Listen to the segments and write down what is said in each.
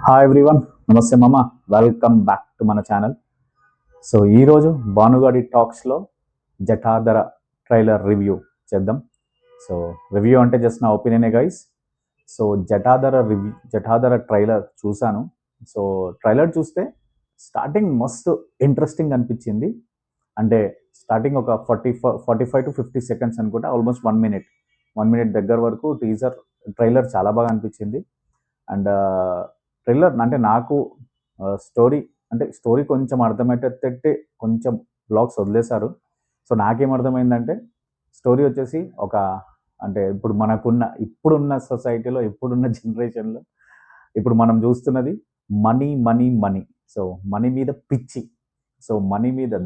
Hi everyone, నమస్తే మామ. Welcome back to మన ఛానల్. సో ఈరోజు భానుగాడి టాక్స్లో జఠాధర ట్రైలర్ రివ్యూ చేద్దాం. సో రివ్యూ అంటే జస్ట్ నా ఒపీనియనే గైస్. సో జఠాధర ట్రైలర్ చూశాను. సో ట్రైలర్ చూస్తే స్టార్టింగ్ మస్తు ఇంట్రెస్టింగ్ అనిపించింది. అంటే స్టార్టింగ్ ఒక 45 to 50 సెకండ్స్ అనుకుంటా, ఆల్మోస్ట్ 1 minute దగ్గర వరకు ట్రైలర్ చాలా బాగా అనిపించింది. అండ్ ట్రైలర్ అంటే నాకు స్టోరీ కొంచెం అర్థమయ్యేటట్టే కొంచెం బ్లాగ్స్ వదిలేశారు. సో నాకేమర్థమైందంటే స్టోరీ వచ్చేసి అంటే ఇప్పుడున్న సొసైటీలో, ఇప్పుడున్న జనరేషన్లో ఇప్పుడు మనం చూస్తున్నది money money money. So money మీద పిచ్చి,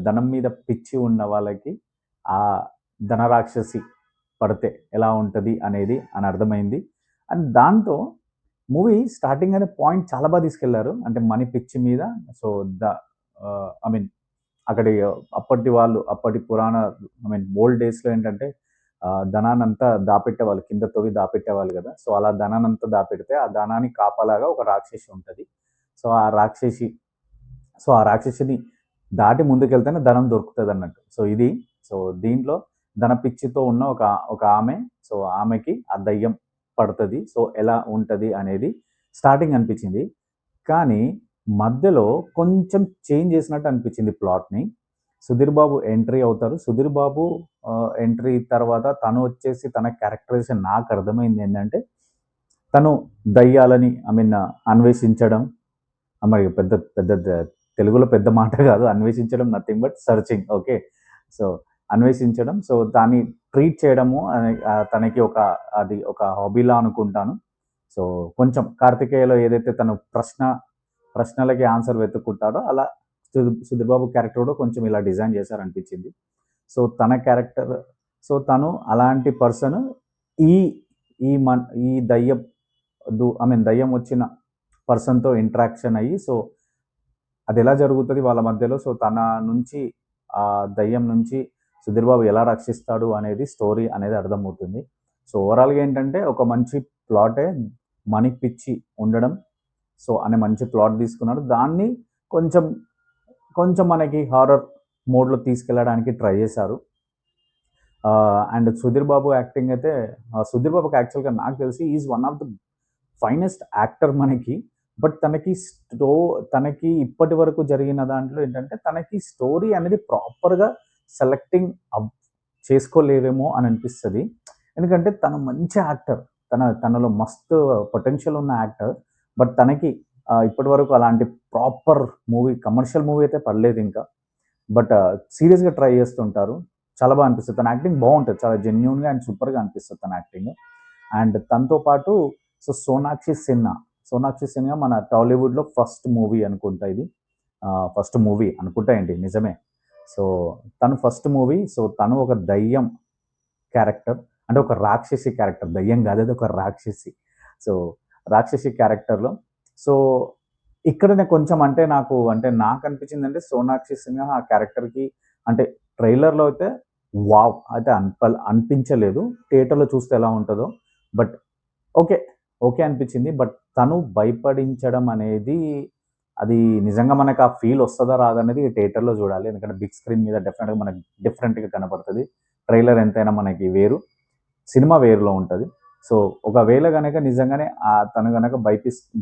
ధనం మీద పిచ్చి ఉన్న వాళ్ళకి ఆ ధనరాక్షసి పడితే ఎలా ఉంటుంది అనేది అని అర్థమైంది. అండ్ దాంతో మూవీ స్టార్టింగ్ అనే పాయింట్ చాలా బాగా తీసుకెళ్లారు. అంటే మనీ పిచ్చి మీద. సో ఐ మీన్ అక్కడి అప్పటి పురాణ ఓల్డ్ డేస్లో ఏంటంటే ధనాన్నంతా దాపెట్టేవాళ్ళు, కింద తవ్వి దాపెట్టేవాళ్ళు కదా. సో అలా ధనాన్నంతా దాపెడితే ఆ ధనాన్ని కాపలాగా ఒక రాక్షసి ఉంటుంది. సో ఆ రాక్షసిని దాటి ముందుకెళ్తేనే ధనం దొరుకుతుంది అన్నట్టు. సో దీంట్లో ధన పిచ్చితో ఉన్న ఒక ఆమె, సో ఆమెకి ఆ దయ్యం పడుతుంది. సో ఎలా ఉంటుంది అనేది స్టార్టింగ్ అనిపించింది. కానీ మధ్యలో కొంచెం చేంజ్ చేసినట్టు అనిపించింది ప్లాట్ని. సుధీర్ బాబు ఎంట్రీ అవుతారు. సుధీర్ బాబు ఎంట్రీ తర్వాత తను వచ్చేసి తన క్యారెక్టరైజేషన్ నాకు అర్థమైంది ఏంటంటే, తను దయ్యాలని అన్వేషించడం, మరి పెద్ద పెద్ద తెలుగులో పెద్ద మాట కాదు అన్వేషించడం, nothing but searching. Okay. So అన్వేషించడం, సో దాన్ని ట్రీట్ చేయడము తనకి ఒక హాబీలా అనుకుంటాను. సో కొంచెం కార్తికేయలో ఏదైతే తను ప్రశ్నలకి ఆన్సర్ వెతుక్కుంటాడో అలా సుధీర్ బాబు క్యారెక్టర్ కూడా కొంచెం ఇలా డిజైన్ చేశారనిపించింది. సో తన క్యారెక్టర్, సో తను అలాంటి పర్సన్ ఈ ఈ దయ్యం వచ్చిన పర్సన్తో ఇంటరాక్షన్ అయ్యి, సో అది ఎలా జరుగుతుంది వాళ్ళ మధ్యలో, సో తన నుంచి ఆ దయ్యం నుంచి సుధీర్ బాబు ఎలా రక్షిస్తాడు అనేది స్టోరీ అనేది అర్థమవుతుంది. సో ఓవరాల్గా ఏంటంటే ఒక మంచి ప్లాటే, మనీ పిచ్చి ఉండడం, సో అనే మంచి ప్లాట్ తీసుకున్నాడు. దాన్ని కొంచెం కొంచెం మనకి హారర్ మోడ్లో తీసుకెళ్ళడానికి ట్రై చేశారు. అండ్ సుధీర్ బాబు యాక్టింగ్ అయితే, సుధీర్ బాబుకి యాక్చువల్గా నాకు తెలిసి is one of the finest actor మనకి. బట్ తనకి ఇప్పటి వరకు జరిగిన దాంట్లో ఏంటంటే తనకి స్టోరీ అనేది ప్రాపర్గా సెలెక్టింగ్ చేసుకోలేవేమో అని అనిపిస్తుంది. ఎందుకంటే తను మంచి యాక్టర్, తనలో మస్తు పొటెన్షియల్ ఉన్న యాక్టర్. బట్ తనకి ఇప్పటి వరకు అలాంటి ప్రాపర్ కమర్షియల్ మూవీ అయితే పడలేదు ఇంకా. బట్ సీరియస్గా ట్రై చేస్తుంటారు. చాలా బాగా అనిపిస్తుంది. తన యాక్టింగ్ బాగుంటుంది, చాలా జెన్యున్గా అండ్ సూపర్గా అనిపిస్తుంది తన యాక్టింగ్. అండ్ తనతో పాటు సో సోనాక్షి సిన్హా మన టాలీవుడ్లో ఫస్ట్ మూవీ అనుకుంటా, ఇది ఫస్ట్ మూవీ అనుకుంటా ఏంటి, నిజమే. సో తను ఫస్ట్ మూవీ, సో తను ఒక దయ్యం క్యారెక్టర్, అంటే ఒక రాక్షసి క్యారెక్టర్, దయ్యం కాదు, అది ఒక రాక్షసి. సో రాక్షసి క్యారెక్టర్లో, సో ఇక్కడనే కొంచెం నాకు అనిపించింది అంటే సోనాక్షి సిన్హా ఆ క్యారెక్టర్కి అంటే ట్రైలర్లో అయితే వావ్ అయితే అనిపించలేదు. థియేటర్లో చూస్తే ఎలా ఉంటుందో బట్ ఓకే అనిపించింది. బట్ తను భయపడించడం అనేది, అది నిజంగా మనకు ఆ ఫీల్ వస్తుందా రాదనేది థియేటర్లో చూడాలి. ఎందుకంటే బిగ్ స్క్రీన్ మీద డెఫినెట్గా మనకు డిఫరెంట్గా కనపడుతుంది. ట్రైలర్ ఎంతైనా మనకి వేరు, సినిమా వేరులో ఉంటుంది. సో ఒకవేళ కనుక నిజంగానే తను కనుక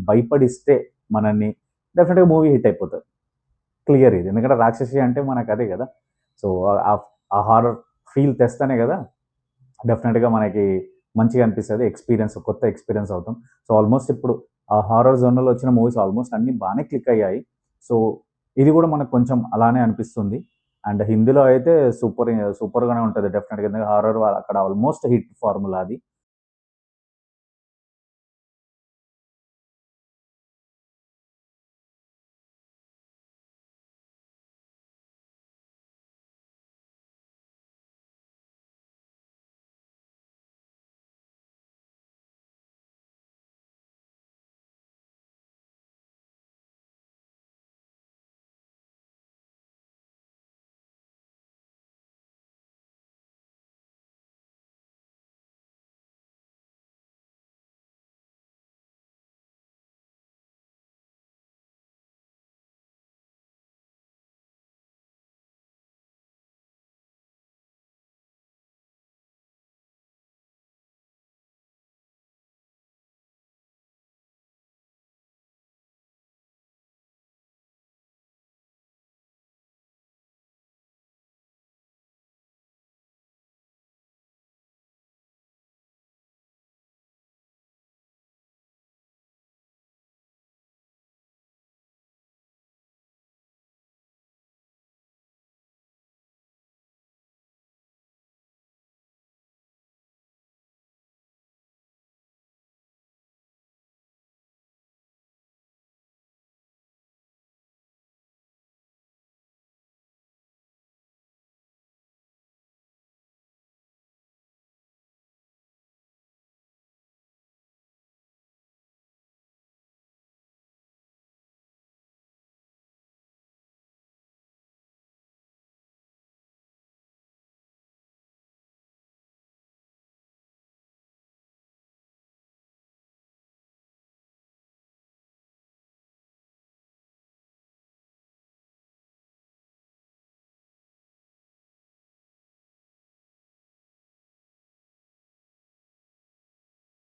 భయపడిస్తే మనల్ని, డెఫినెట్గా మూవీ హిట్ అయిపోతుంది, క్లియర్ ఇది. ఎందుకంటే రాక్షసి అంటే మనకు అదే కదా. సో ఆ హారర్ ఫీల్ తెస్తేనే కదా డెఫినెట్గా మనకి మంచిగా అనిపిస్తుంది, కొత్త ఎక్స్పీరియన్స్ అవుతాం. సో ఆల్మోస్ట్ ఇప్పుడు ఆ హారర్ జోన్లో వచ్చిన మూవీస్ ఆల్మోస్ట్ అన్నీ బాగానే క్లిక్ అయ్యాయి. సో ఇది కూడా మనకు కొంచెం అలానే అనిపిస్తుంది. అండ్ హిందీలో అయితే సూపర్గానే ఉంటుంది డెఫినెట్గా. ఎందుకంటే హారర్ అక్కడ ఆల్మోస్ట్ హిట్ ఫార్ములా అది.